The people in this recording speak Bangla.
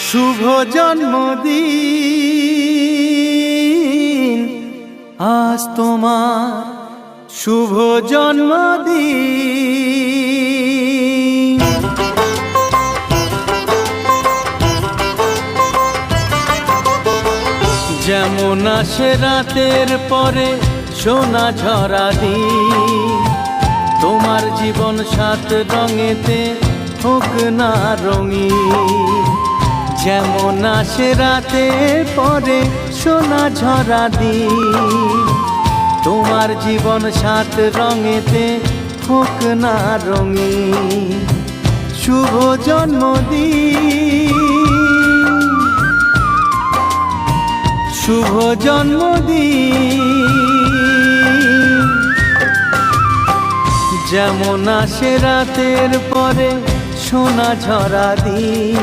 শুভ জন্মদিন, আজ তোমার শুভ জন্মদিন। যেমন আসে রাতের পরে সোনা ঝরা দিন, তোমার জীবন সাত রঙেতে হোক না রঙিন। যেমন আসে রাতের পরে সোনা ঝরা দিন, তোমার জীবন সাত রঙেতে হোক না রঙিন। শুভ জন্মদিন, শুভ জন্মদিন। যেমন আসে রাতের পরে সোনা ঝরা দিন,